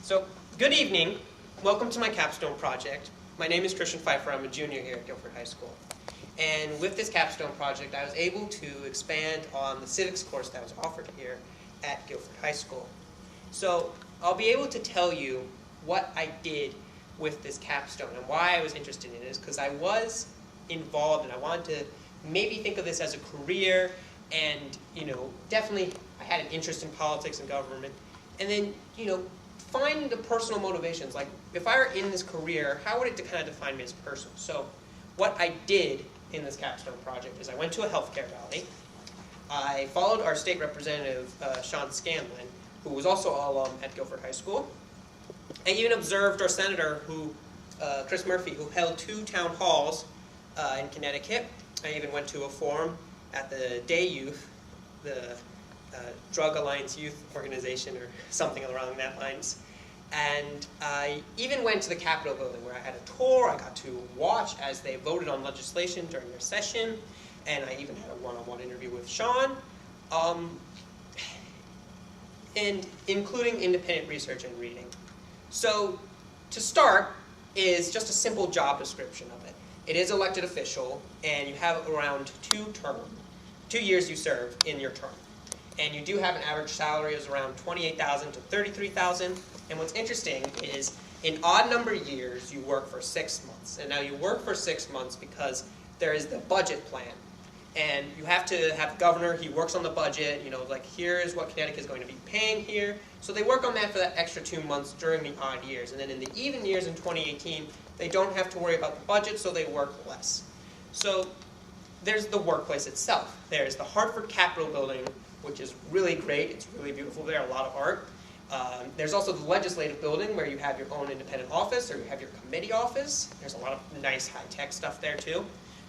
So, good evening. Welcome to my Capstone project. My name is Pfeiffer. I'm a junior here at Guilford High School. And with this Capstone project, I was able to expand on the civics course that was offered here at Guilford High School. So, I'll be able to tell you what I did with this capstone and why I was interested in it is because I was involved and I wanted to maybe think of this as a career, and definitely I had an interest in politics and government, and then find the personal motivations, like if I were in this career, how would it kind of define me as a person? So what I did in this capstone project is I went to a healthcare rally. I followed our state representative, Scanlon, who was also an alum at Guilford High School. I even observed our senator, Chris Murphy, who held 2 town halls in Connecticut. I even went to a forum at the Day Youth, the Drug Alliance Youth Organization, or something along that lines. And I even went to the Capitol building where I had a tour. I got to watch as they voted on legislation during their session, and I even had a one-on-one interview with Sean, and including independent research and reading. So to start is just a simple job description of it. It is elected official, and you have around 2 years you serve in your term. And you do have an average salary of around $28,000 to $33,000. And what's interesting is in odd number years, you work for 6 months. And now you work for 6 months because there is the budget plan. And you have to have the governor, he works on the budget, like here's what Connecticut is going to be paying here. So they work on that for that extra 2 months during the odd years. And then in the even years in 2018, they don't have to worry about the budget, so they work less. So there's the workplace itself. There's the Hartford Capitol building, which is really great. It's really beautiful there, a lot of art. There's also the legislative building where you have your own independent office, or you have your committee office. There's a lot of nice high-tech stuff there too.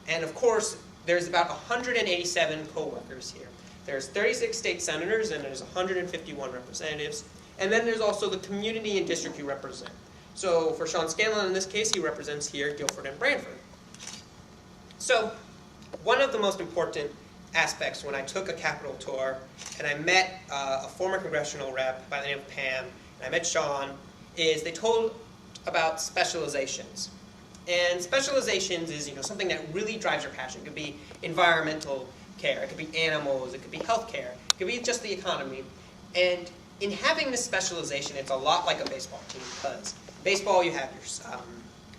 And of course, there's about 187 co-workers here. There's 36 state senators and there's 151 representatives. And then there's also the community and district you represent. So for Sean Scanlon in this case, he represents here Guilford and Brantford. So one of the most important aspects when I took a Capitol tour and I met a former congressional rep by the name of Pam, and I met Sean, is they told about specializations. And specializations is something that really drives your passion. It could be environmental care, it could be animals, it could be healthcare, it could be just the economy. And in having this specialization, it's a lot like a baseball team, because baseball you have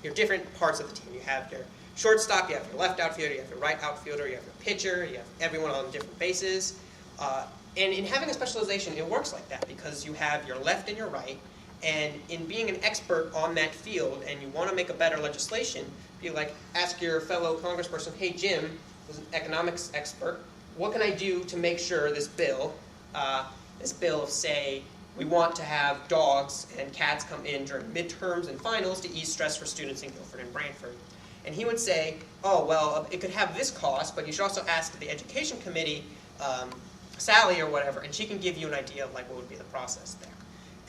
your different parts of the team. You have your shortstop, you have your left outfielder, you have your right outfielder, you have your pitcher, you have everyone on different bases. And in having a specialization, it works like that because you have your left and your right. And in being an expert on that field and you want to make a better legislation, you ask your fellow congressperson, hey Jim, who's an economics expert, what can I do to make sure this bill of say, we want to have dogs and cats come in during midterms and finals to ease stress for students in Guilford and Brantford. And he would say, oh, well, it could have this cost, but you should also ask the education committee, Sally or whatever, and she can give you an idea of what would be the process there.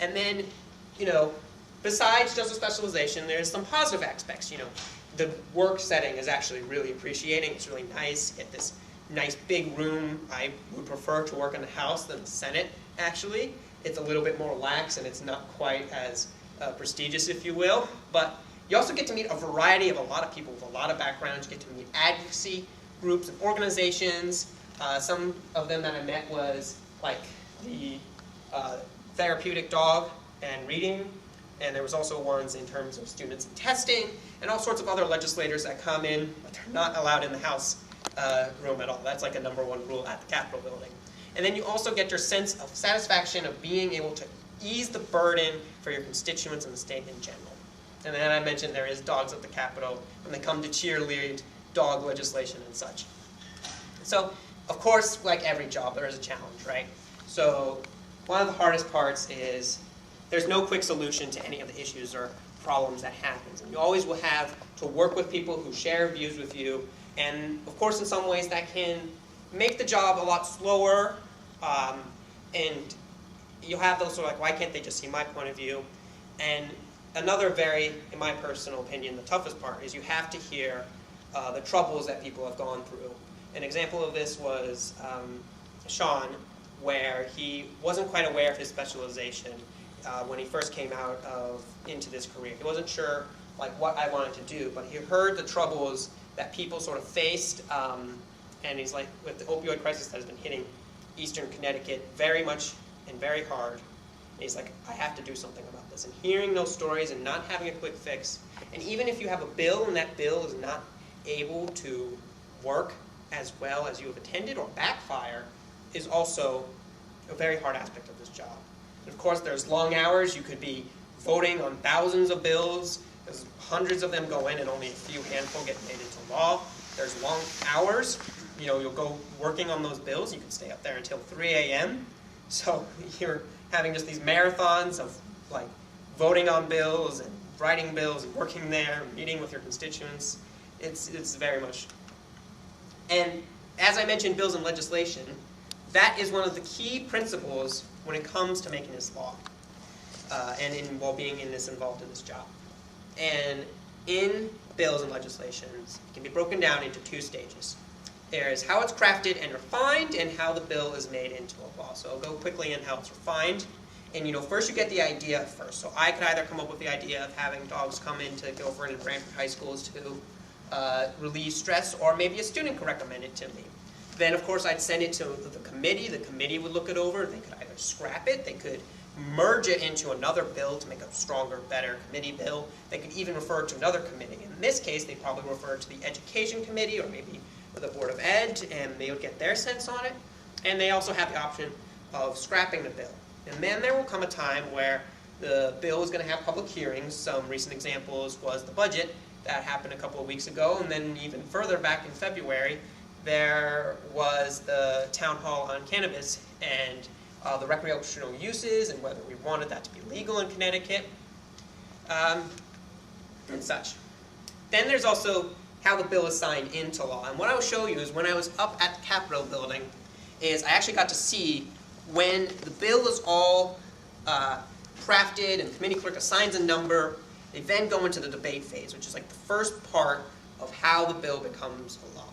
And then, besides just a specialization, there's some positive aspects. The work setting is actually really appreciating. It's really nice. You get this nice big room. I would prefer to work in the House than the Senate, actually. It's a little bit more lax, and it's not quite as prestigious, if you will. But you also get to meet a variety of a lot of people with a lot of backgrounds. You get to meet advocacy groups and organizations. Some of them that I met was the therapeutic dog and reading, and there was also ones in terms of students and testing, and all sorts of other legislators that come in, but they're not allowed in the House room at all. That's a #1 rule at the Capitol building. And then you also get your sense of satisfaction of being able to ease the burden for your constituents and the state in general. And then I mentioned there is dogs at the Capitol when they come to cheerlead dog legislation and such. So, of course, like every job, there is a challenge, right? So one of the hardest parts is there's no quick solution to any of the issues or problems that happens. And you always will have to work with people who share views with you. And of course, in some ways, that can make the job a lot slower. And you'll have those sort of why can't they just see my point of view? And another in my personal opinion, the toughest part is you have to hear the troubles that people have gone through. An example of this was Sean, where he wasn't quite aware of his specialization, when he first came out into this career. He wasn't sure like what I wanted to do, but he heard the troubles that people sort of faced, and he's like, with the opioid crisis that has been hitting Eastern Connecticut very much and very hard, and he's like, I have to do something about this. And hearing those stories and not having a quick fix, and even if you have a bill and that bill is not able to work as well as you have intended or backfire, is also a very hard aspect of this job. And of course, there's long hours. You could be voting on thousands of bills. There's hundreds of them go in and only a few handful get made into law. There's long hours. You know, you'll go working on those bills. You can stay up there until 3 a.m. So you're having just these marathons of like voting on bills and writing bills and working there, meeting with your constituents. It's very much. And as I mentioned, bills and legislation, that is one of the key principles when it comes to making this law, and while being involved in this job. And in bills and legislations, it can be broken down into two stages. There is how it's crafted and refined, and how the bill is made into a law. So I'll go quickly in how it's refined. And first you get the idea first. So I could either come up with the idea of having dogs come into Guilford and Branford high schools to relieve stress, or maybe a student could recommend it to me. Then, of course, I'd send it to the committee. The committee would look it over. They could either scrap it. They could merge it into another bill to make a stronger, better committee bill. They could even refer it to another committee. In this case, they'd probably refer it to the Education Committee or maybe the Board of Ed, and they would get their sense on it. And they also have the option of scrapping the bill. And then there will come a time where the bill is going to have public hearings. Some recent examples was the budget. That happened a couple of weeks ago. And then even further back in February, there was the town hall on cannabis and the recreational uses and whether we wanted that to be legal in Connecticut and such. Then there's also how the bill is signed into law. And what I will show you is when I was up at the Capitol building is I actually got to see when the bill is all crafted and the committee clerk assigns a number, they then go into the debate phase, which is like the first part of how the bill becomes a law.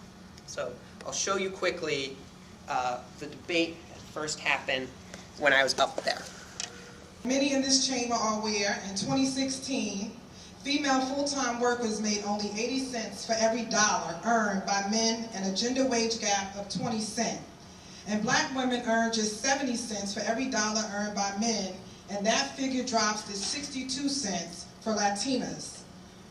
So I'll show you quickly the debate that first happened when I was up there. Many in this chamber are aware, in 2016, female full-time workers made only 80 cents for every dollar earned by men and a gender wage gap of 20 cents. And black women earn just 70 cents for every dollar earned by men, and that figure drops to 62 cents for Latinas.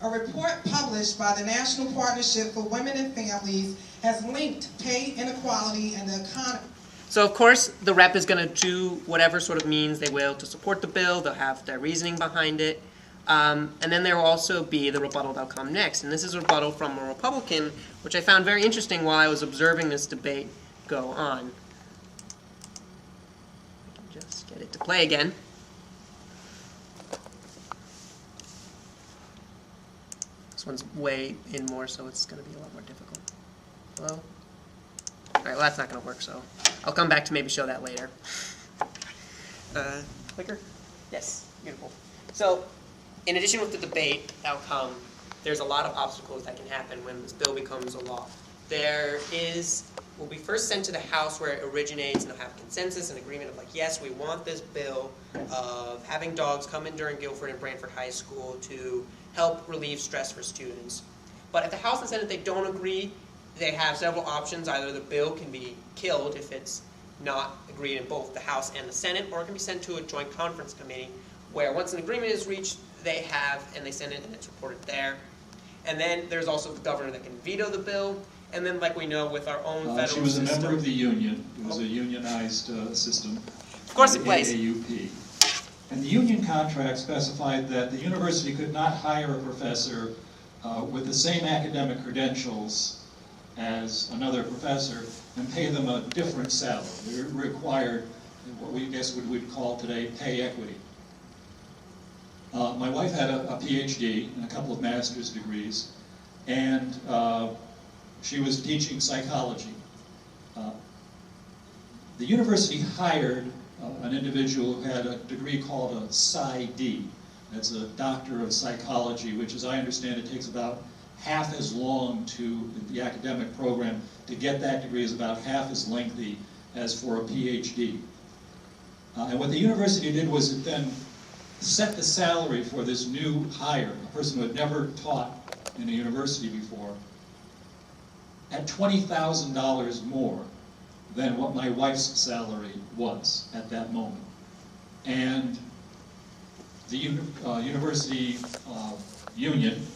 A report published by the National Partnership for Women and Families has linked pay inequality and the economy. So of course the rep is going to do whatever sort of means they will to support the bill. They'll have their reasoning behind it. And then there will also be the rebuttal that'll come next. And this is a rebuttal from a Republican, which I found very interesting while I was observing this debate go on. Just get it to play again. This one's way in more, so it's going to be a lot more difficult. Hello? All right, well, that's not going to work, so I'll come back to maybe show that later. Clicker? Yes, beautiful. So, in addition with the debate outcome, there's a lot of obstacles that can happen when this bill becomes a law. Will be first sent to the House where it originates, and they'll have consensus and agreement of like, yes, we want this bill of having dogs come in during Guilford and Branford High School to help relieve stress for students. But if the House and Senate, they don't agree, they have several options. Either the bill can be killed if it's not agreed in both the House and the Senate, or it can be sent to a joint conference committee where once an agreement is reached, they send it and it's reported there. And then there's also the governor that can veto the bill. And then, like we know, with our own federal system. She was a member of the union. It was a unionized system. Of course it plays. AAUP. And the union contract specified that the university could not hire a professor with the same academic credentials as another professor and pay them a different salary. They required what we guess we'd call today pay equity. My wife had a PhD and a couple of master's degrees, and she was teaching psychology. The university hired an individual who had a degree called a PsyD. That's a doctor of psychology, which, as I understand it, takes about half as long to the academic program. To get that degree is about half as lengthy as for a PhD. And what the university did was it then set the salary for this new hire, a person who had never taught in a university before, at $20,000 more than what my wife's salary was at that moment. And the university union.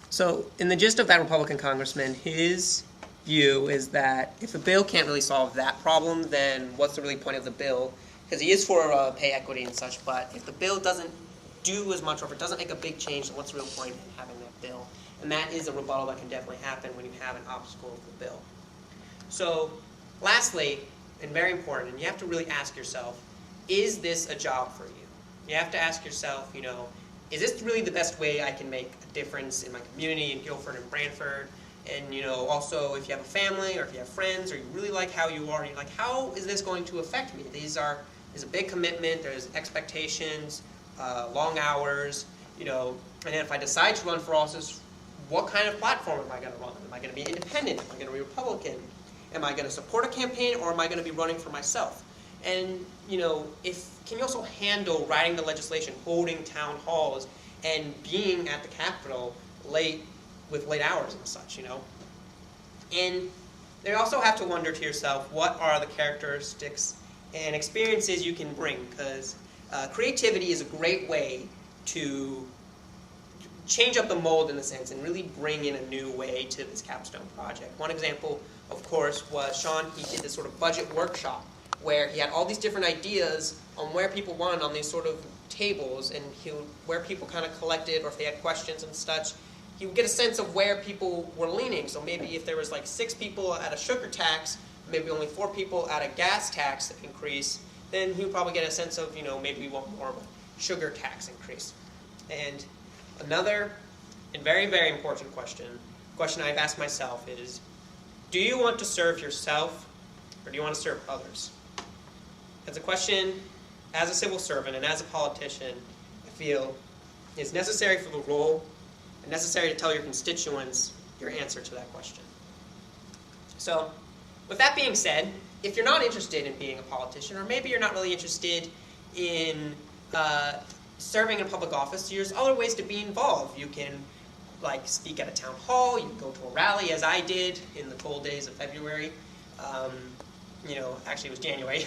So, in the gist of that Republican congressman, his view is that if a bill can't really solve that problem, then what's the really point of the bill? Because he is for pay equity and such, but if the bill doesn't do as much, or if it doesn't make a big change, then what's the real point in having that bill? And that is a rebuttal that can definitely happen when you have an obstacle of the bill. So, lastly, and very important, and you have to really ask yourself, is this a job for you? You have to ask yourself, you know, is this really the best way I can make a difference in my community in Guilford and Brantford? And, you know, also if you have a family or if you have friends or you really like how you are, you're like, how is this going to affect me? There's a big commitment, there's expectations, long hours, you know, and then if I decide to run for office, what kind of platform am I going to run? Am I going to be independent? Am I going to be Republican? Am I going to support a campaign, or am I going to be running for myself? And, you know, can you also handle writing the legislation, holding town halls, and being at the Capitol with late hours and such, you know? And you also have to wonder to yourself, what are the characteristics and experiences you can bring? Because creativity is a great way to change up the mold in a sense and really bring in a new way to this Capstone project. One example, of course, was Sean. He did this sort of budget workshop where he had all these different ideas on where people wanted on these sort of tables, and where people kind of collected, or if they had questions and such, he would get a sense of where people were leaning. So maybe if there was like 6 people at a sugar tax, maybe only 4 people at a gas tax increase, then he would probably get a sense of, you know, maybe we want more of a sugar tax increase. And another and very, very important question I've asked myself is, do you want to serve yourself, or do you want to serve others? It's a question, as a civil servant and as a politician, I feel is necessary for the role, and necessary to tell your constituents your answer to that question. So, with that being said, if you're not interested in being a politician, or maybe you're not really interested in serving in public office, there's other ways to be involved. You can speak at a town hall, you can go to a rally, as I did in the cold days of February. Actually it was January.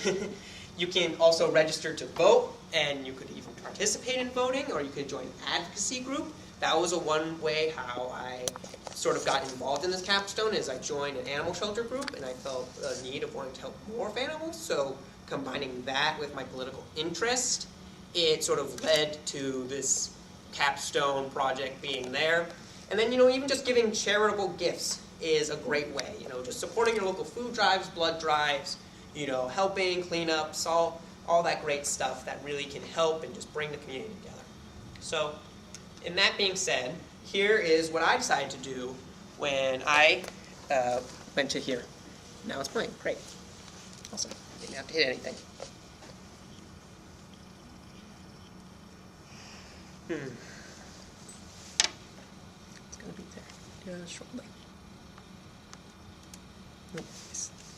You can also register to vote, and you could even participate in voting, or you could join an advocacy group. That was one way how I sort of got involved in this Capstone, is I joined an animal shelter group, and I felt a need of wanting to help more of animals. So combining that with my political interest, it sort of led to this Capstone project being there. And then, even just giving charitable gifts is a great way. Just supporting your local food drives, blood drives, helping, cleanups, all that great stuff that really can help and just bring the community together. So, in that being said, here is what I decided to do when I went to here. Now it's playing. Great. Awesome. Didn't have to hit anything. It's going to be there shortly.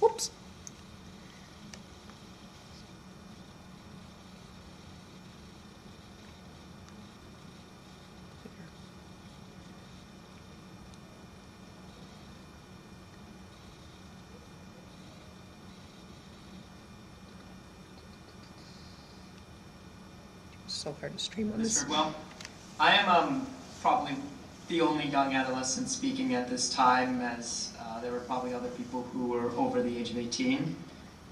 Whoops. So hard to stream on this. Well, I am probably the only young adolescent speaking at this time, as there were probably other people who were over the age of 18.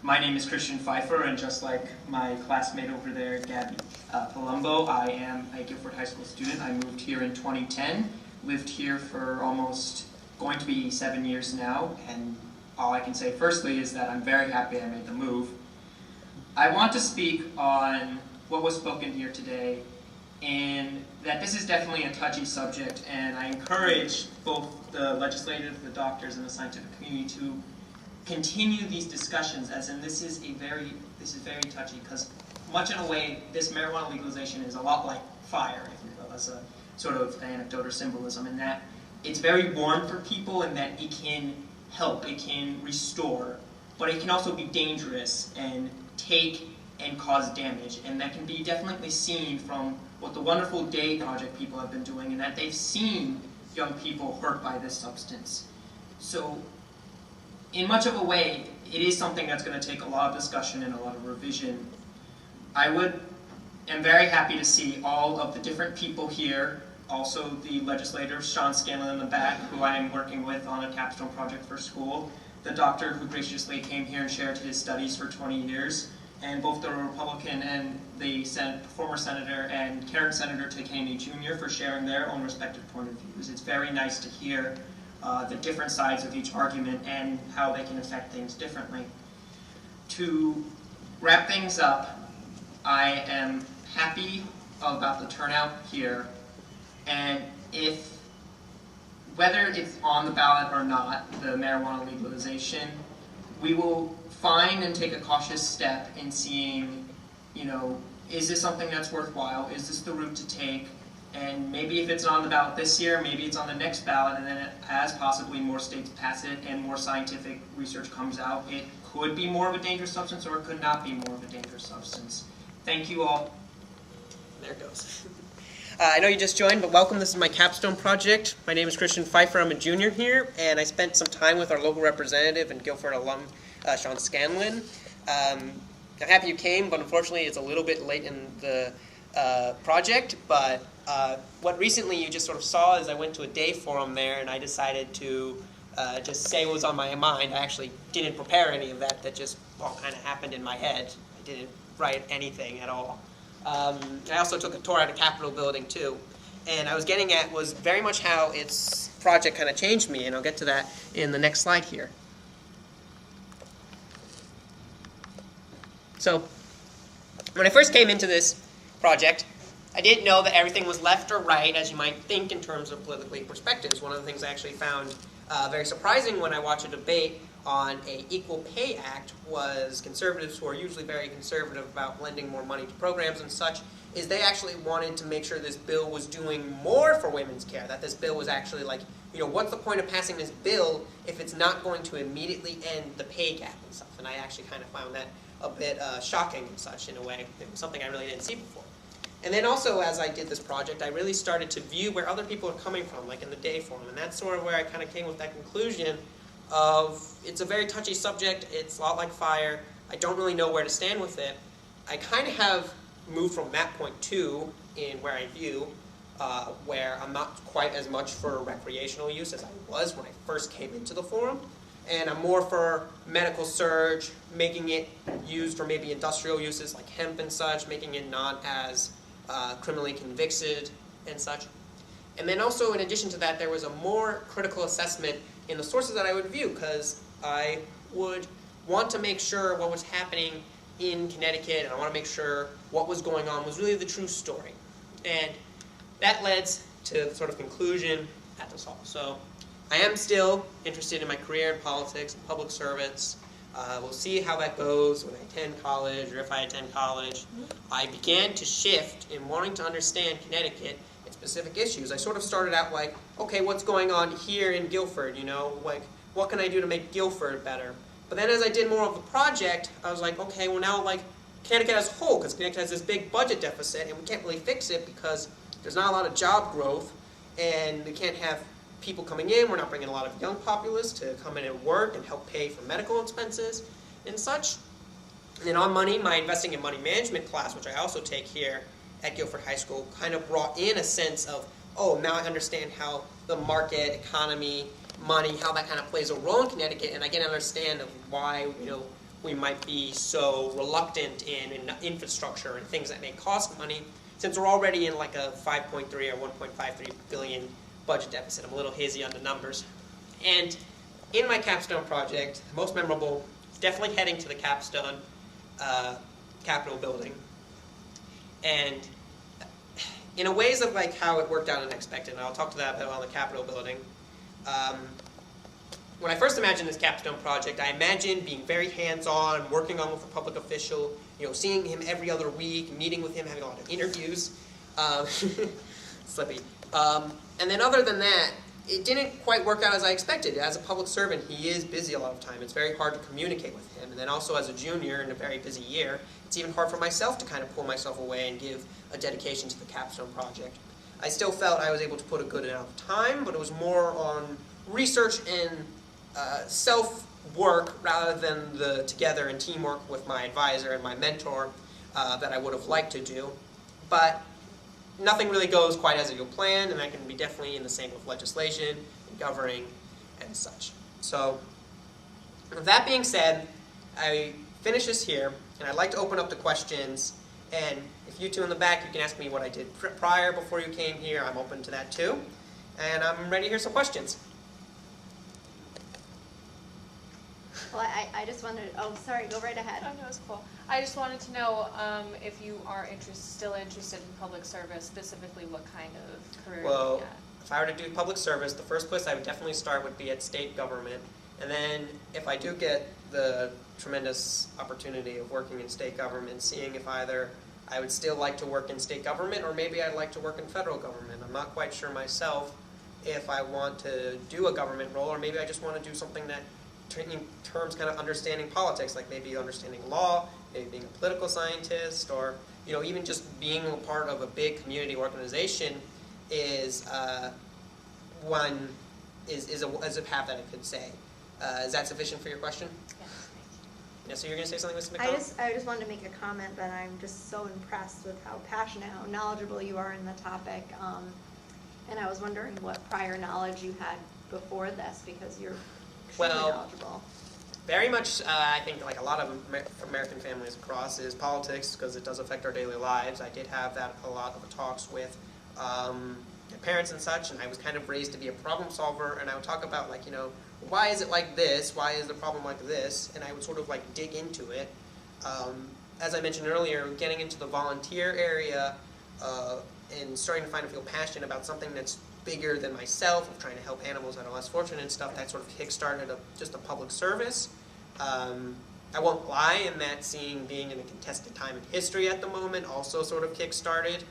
My name is Christian Pfeiffer, and just like my classmate over there, Gabby Palumbo, I am a Guilford High School student. I moved here in 2010, lived here for almost going to be 7 years now, and all I can say firstly is that I'm very happy I made the move. I want to speak on what was spoken here today, and that this is definitely a touchy subject, and I encourage both the legislative, the doctors, and the scientific community to continue these discussions, as in this is very touchy, because much in a way, this marijuana legalization is a lot like fire, if you will, as a sort of anecdote or symbolism, in that it's very warm for people, and that it can help, it can restore, but it can also be dangerous and take and cause damage. And that can be definitely seen from what the Wonderful Day Project people have been doing, and that they've seen young people hurt by this substance. So in much of a way, it is something that's going to take a lot of discussion and a lot of revision. I am very happy to see all of the different people here, also the legislators, Sean Scanlon in the back, who I am working with on a capstone project for school, the doctor who graciously came here and shared his studies for 20 years, and both the Republican and the former senator and current Senator Ted Kennedy Jr. for sharing their own respective point of views. It's very nice to hear the different sides of each argument and how they can affect things differently. To wrap things up, I am happy about the turnout here, and whether it's on the ballot or not, the marijuana legalization, we will find and take a cautious step in seeing, is this something that's worthwhile? Is this the route to take? And maybe if it's on the ballot this year, maybe it's on the next ballot, and then as possibly more states pass it and more scientific research comes out, it could be more of a dangerous substance or it could not be more of a dangerous substance. Thank you all. There it goes. I know you just joined, but welcome. This is my capstone project. My name is Christian Pfeiffer. I'm a junior here, and I spent some time with our local representative and Guilford alum, Sean Scanlon. I'm happy you came, but unfortunately it's a little bit late in the project. But what recently you just sort of saw is I went to a day forum there, and I decided to just say what was on my mind. I actually didn't prepare any of that. That just all kind of happened in my head. I didn't write anything at all. I also took a tour at a Capitol building too, and I was getting at was very much how its project kind of changed me, and I'll get to that in the next slide here. So, when I first came into this project, I didn't know that everything was left or right, as you might think in terms of politically perspectives. One of the things I actually found very surprising when I watched a debate on a Equal Pay Act was conservatives, who are usually very conservative about lending more money to programs and such, is they actually wanted to make sure this bill was doing more for women's care, that this bill was actually like, what's the point of passing this bill if it's not going to immediately end the pay gap and stuff? And I actually kind of found that a bit shocking and such in a way. It was something I really didn't see before. And then also, as I did this project, I really started to view where other people are coming from, like in the day forum, and that's sort of where I kind of came with that conclusion of it's a very touchy subject, it's a lot like fire, I don't really know where to stand with it. I kind of have moved from that point too in where I view, where I'm not quite as much for recreational use as I was when I first came into the forum, and I'm more for medical surge, making it used for maybe industrial uses like hemp and such, making it not as criminally convicted and such. And then also, in addition to that, there was a more critical assessment in the sources that I would view, because I would want to make sure what was happening in Connecticut, and I want to make sure what was going on was really the true story. And that led to the sort of conclusion at this all. So I am still interested in my career in politics and public service. We'll see how that goes when I attend college, or if I attend college. I began to shift in wanting to understand Connecticut and specific issues. I sort of started out like, okay, what's going on here in Guilford, like, what can I do to make Guilford better? But then as I did more of the project, I was like, okay, well now, like, Connecticut as a whole, because Connecticut has this big budget deficit, and we can't really fix it because there's not a lot of job growth, and we can't have people coming in, we're not bringing a lot of young populace to come in and work and help pay for medical expenses and such. And then on money, my investing in money management class, which I also take here at Guilford High School, kind of brought in a sense of, oh, now I understand how the market, economy, money, how that kind of plays a role in Connecticut, and I get an understand of why, we might be so reluctant in infrastructure and things that may cost money, since we're already in like a 5.3 or 1.53 billion budget deficit. I'm a little hazy on the numbers. And in my capstone project, the most memorable is definitely heading to the Capstone Capitol building. And in a ways of like how it worked out unexpected, and I'll talk to that a bit on the Capitol building. When I first imagined this capstone project, I imagined being very hands-on, working on with a public official, seeing him every other week, meeting with him, having a lot of interviews. Slippy. And then other than that, it didn't quite work out as I expected. As a public servant, he is busy a lot of time. It's very hard to communicate with him. And then also as a junior in a very busy year, it's even hard for myself to kind of pull myself away and give a dedication to the Capstone project. I still felt I was able to put a good amount of time, but it was more on research and self-work rather than the together and teamwork with my advisor and my mentor that I would have liked to do. But nothing really goes quite as you plan, and that can be definitely in the same with legislation, and governing, and such. So, with that being said, I finish this here, and I'd like to open up the questions, and if you two in the back, you can ask me what I did prior before you came here. I'm open to that too, and I'm ready to hear some questions. Well, I just wanted, oh, sorry, go right ahead. Oh, no, it's cool. I just wanted to know if you are still interested in public service, specifically what kind of career you're Well, looking at. if I were to do public service, the first place I would definitely start would be at state government. And then if I do get the tremendous opportunity of working in state government, seeing if either I would still like to work in state government or maybe I'd like to work in federal government. I'm not quite sure myself if I want to do a government role or maybe I just want to do something that in terms kind of understanding politics, like maybe understanding law, maybe being a political scientist, or even just being a part of a big community organization is a path that I could say. Is that sufficient for your question? Yes, Yeah. So you're going to say something, Mr. McDonald? I just wanted to make a comment that I'm just so impressed with how passionate, how knowledgeable you are in the topic. And I was wondering what prior knowledge you had before this, because you're extremely knowledgeable. Very much, I think, like a lot of American families across, is politics, because it does affect our daily lives. I did have that a lot of talks with my parents and such, and I was kind of raised to be a problem solver, and I would talk about, like, why is it like this? Why is the problem like this? And I would sort of, like, dig into it. As I mentioned earlier, getting into the volunteer area and starting to feel passionate about something that's bigger than myself, of trying to help animals that are less fortunate and stuff, that sort of kick-started just a public service. I won't lie in that being in a contested time in history at the moment also sort of kick-started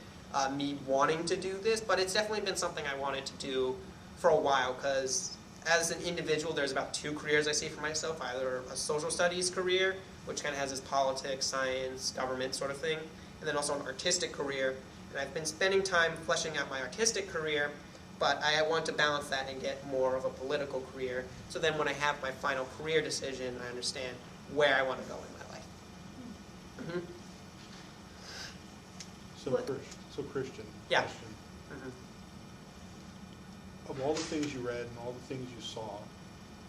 me wanting to do this, but it's definitely been something I wanted to do for a while, because as an individual there's about two careers I see for myself, either a social studies career, which kind of has this politics, science, government sort of thing, and then also an artistic career. And I've been spending time fleshing out my artistic career, but I want to balance that and get more of a political career. So then when I have my final career decision, I understand where I want to go in my life. Mm-hmm. So Christian, Yeah. question. Mm-hmm. Of all the things you read and all the things you saw,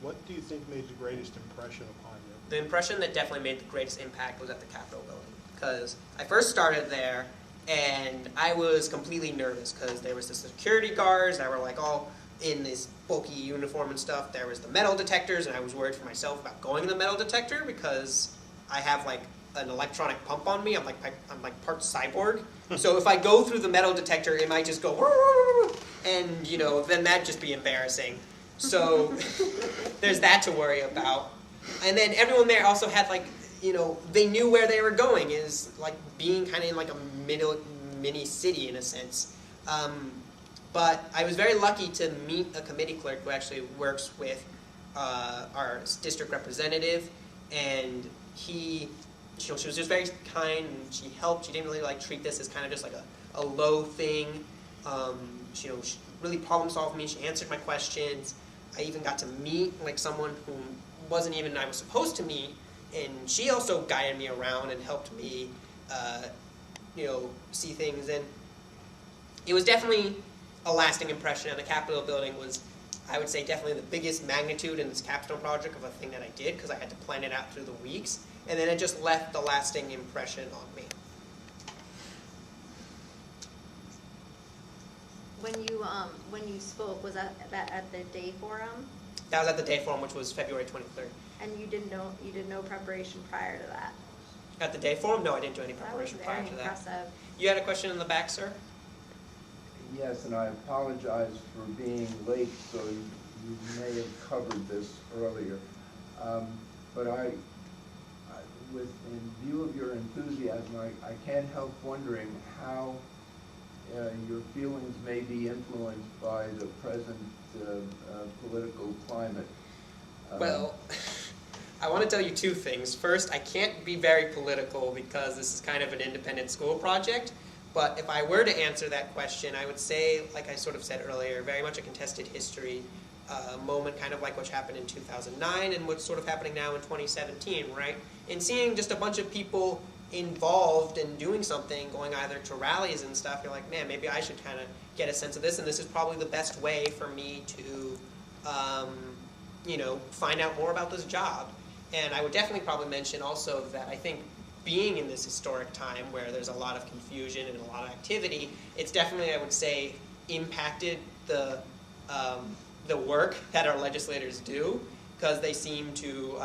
what do you think made the greatest impression upon you? The impression that definitely made the greatest impact was at the Capitol building, because I first started there and I was completely nervous because there was the security guards that were like all in this bulky uniform and stuff. There was the metal detectors, and I was worried for myself about going in the metal detector because I have like an electronic pump on me. I'm like part cyborg. So if I go through the metal detector, it might just go, and then that'd just be embarrassing. So there's that to worry about. And then everyone there also had they knew where they were going, is like being kind of in like a mini city in a sense. But I was very lucky to meet a committee clerk who actually works with our district representative, and she was just very kind, and she helped. She didn't really treat this as kind of just like a low thing. She really problem solved me. She answered my questions. I even got to meet someone who wasn't even I was supposed to meet, and she also guided me around and helped me, see things. And it was definitely a lasting impression. And the Capitol building was, I would say, definitely the biggest magnitude in this Capstone project of a thing that I did, because I had to plan it out through the weeks, and then it just left a lasting impression on me. When you spoke, was that at the day forum? That was at the day forum, which was February 23rd. And you did no preparation prior to that? At the day forum? No, I didn't do any That was preparation prior very to that. impressive. You had a question in the back, sir? Yes, and I apologize for being late, so you may have covered this earlier. But in view of your enthusiasm, I can't help wondering how your feelings may be influenced by the present political climate. Well, I want to tell you two things. First, I can't be very political because this is kind of an independent school project. But if I were to answer that question, I would say, like I sort of said earlier, very much a contested history moment, kind of like what happened in 2009 and what's sort of happening now in 2017, right? And seeing just a bunch of people involved in doing something, going either to rallies and stuff, you're like, man, maybe I should kind of get a sense of this, and this is probably the best way for me to, you know, find out more about this job. And I would definitely probably mention also that I think being in this historic time where there's a lot of confusion and a lot of activity, it's definitely, I would say, impacted the work that our legislators do, because they seem to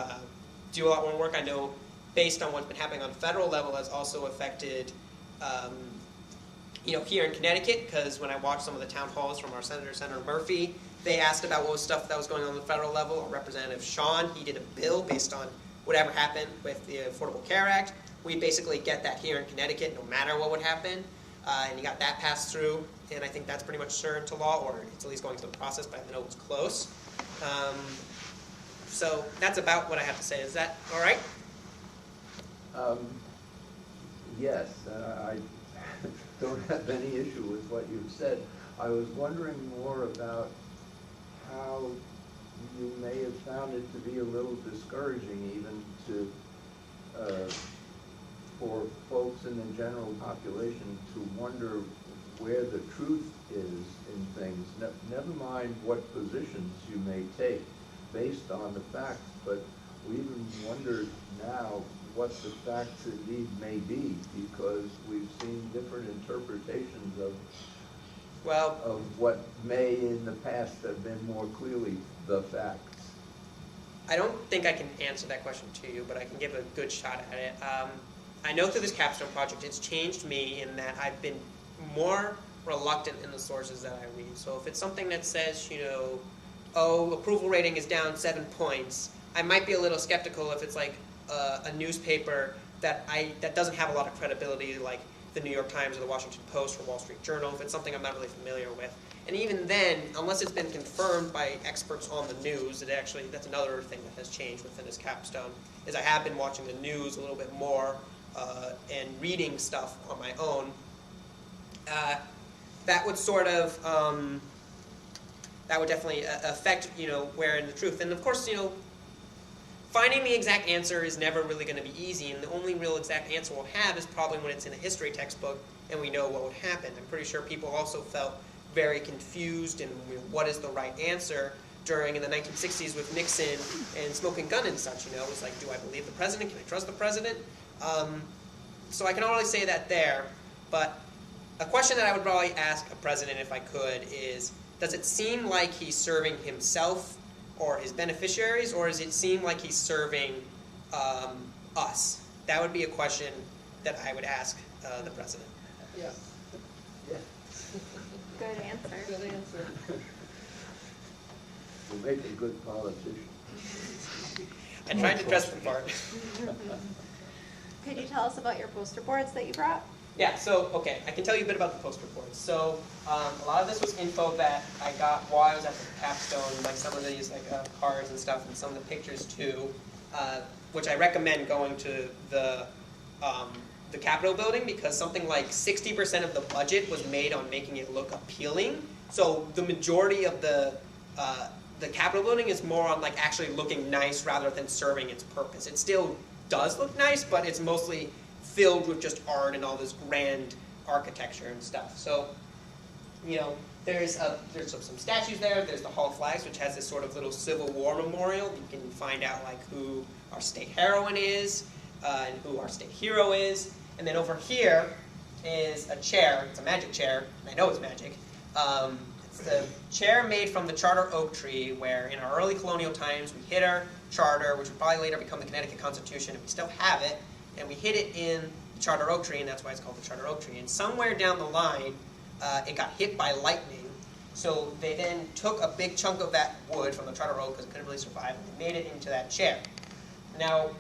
do a lot more work. I know based on what's been happening on the federal level has also affected, you know, here in Connecticut, because when I watched some of the town halls from our Senator Murphy, they asked about what was stuff that was going on the federal level. Representative Sean, he did a bill based on whatever happened with the Affordable Care Act. We basically get that here in Connecticut no matter what would happen, and you got that passed through, and I think that's pretty much sure into law, or it's at least going through the process, but I know it's close. So that's about what I have to say. Is that all right? Yes, I don't have any issue with what you've said. I was wondering more about how you may have found it to be a little discouraging even to, for folks in the general population to wonder where the truth is in things. Never mind what positions you may take based on the facts, but we even wonder now what the facts indeed may be, because we've seen different interpretations of what may in the past have been more clearly the facts. I don't think I can answer that question to you, but I can give a good shot at it. I know through this Capstone project, it's changed me in that I've been more reluctant in the sources that I read. So if it's something that says, you know, oh, approval rating is down 7 points, I might be a little skeptical if it's like a newspaper that doesn't have a lot of credibility, like the New York Times or the Washington Post or Wall Street Journal, if it's something I'm not really familiar with. And even then, unless it's been confirmed by experts on the news, that's another thing that has changed within this Capstone, is I have been watching the news a little bit more and reading stuff on my own. That would sort of, that would definitely affect, you know, where in the truth. And of course, you know, finding the exact answer is never really going to be easy, and the only real exact answer we'll have is probably when it's in a history textbook and we know what would happen. I'm pretty sure people also felt very confused in what is the right answer during in the 1960s with Nixon and smoking gun and such. You know, it was like, do I believe the president? Can I trust the president? So I can only say that there, but a question that I would probably ask a president if I could is, does it seem like he's serving himself or his beneficiaries, or does it seem like he's serving us? That would be a question that I would ask the president. Yeah. Yeah. Good answer. Good answer. Will make a good politician. I tried to dress the part. Could you tell us about your poster boards that you brought? Yeah, so, okay, I can tell you a bit about the poster boards. So, a lot of this was info that I got while I was at the Capstone, like some of these like cards and stuff, and some of the pictures too, which I recommend going to the Capitol building, because something like 60% of the budget was made on making it look appealing. So the majority of the Capitol building is more on like actually looking nice rather than serving its purpose. It still does look nice, but it's mostly filled with just art and all this grand architecture and stuff. So, you know, there's some statues there. There's the Hall of Flags, which has this sort of little Civil War memorial. You can find out like who our state heroine is and who our state hero is. And then over here is a chair. It's a magic chair, and I know it's magic. It's the chair made from the charter oak tree, where in our early colonial times we hid our charter, which would probably later become the Connecticut Constitution, and we still have it. And we hid it in the charter oak tree, and that's why it's called the charter oak tree. And somewhere down the line, it got hit by lightning. So they then took a big chunk of that wood from the charter oak, because it couldn't really survive, and they made it into that chair. Now,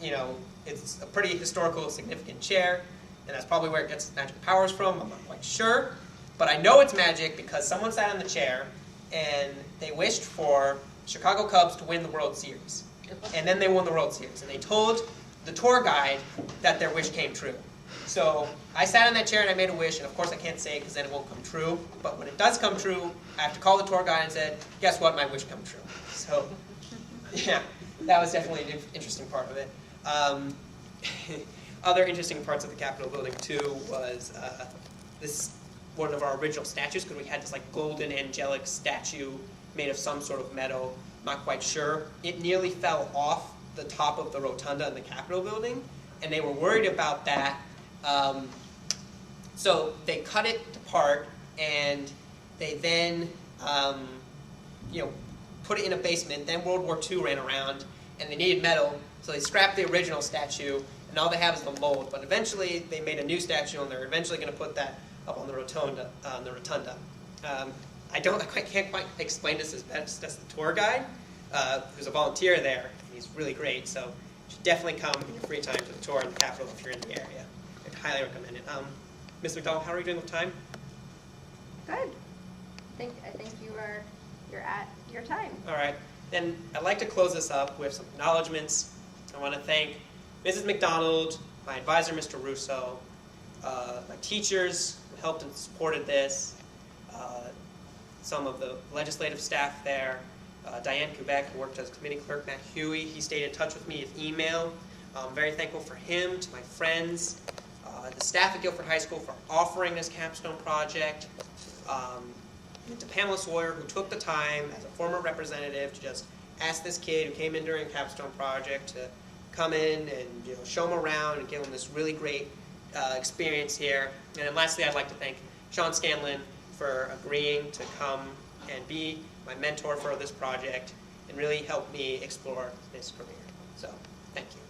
you know, it's a pretty historical, significant chair, and that's probably where it gets its magic powers from. I'm not quite sure. But I know it's magic because someone sat in the chair and they wished for Chicago Cubs to win the World Series. And then they won the World Series. And they told the tour guide that their wish came true. So I sat in that chair and I made a wish, and of course I can't say it because then it won't come true. But when it does come true, I have to call the tour guide and say, guess what, my wish come true. So yeah, that was definitely an interesting part of it. Other interesting parts of the Capitol building too was this one of our original statues, because we had this like golden angelic statue made of some sort of metal, not quite sure. It nearly fell off the top of the rotunda in the Capitol building, and they were worried about that. So they cut it apart, and they then put it in a basement. Then World War II ran around, and they needed metal, so they scrapped the original statue, and all they have is the mold. But eventually, they made a new statue, and they're eventually going to put that up on the rotunda. I can't quite explain this as best as the tour guide, who's a volunteer there. He's really great, so you should definitely come in your free time to the tour in the Capitol if you're in the area. I'd highly recommend it. Ms. McDonald, how are you doing with time? Good. I think you're at your time. All right. Then I'd like to close this up with some acknowledgments. I want to thank Mrs. McDonald, my advisor, Mr. Russo, my teachers who helped and supported this, some of the legislative staff there, Diane Kubek, who worked as committee clerk, Matt Huey. He stayed in touch with me via email. I'm very thankful for him, to my friends, the staff at Guilford High School for offering this capstone project, and to Pamela Sawyer, who took the time as a former representative to just ask this kid who came in during the capstone project to come in and show him around and give him this really great experience here. And then lastly, I'd like to thank Sean Scanlon for agreeing to come and be my mentor for this project and really help me explore this career. So, thank you.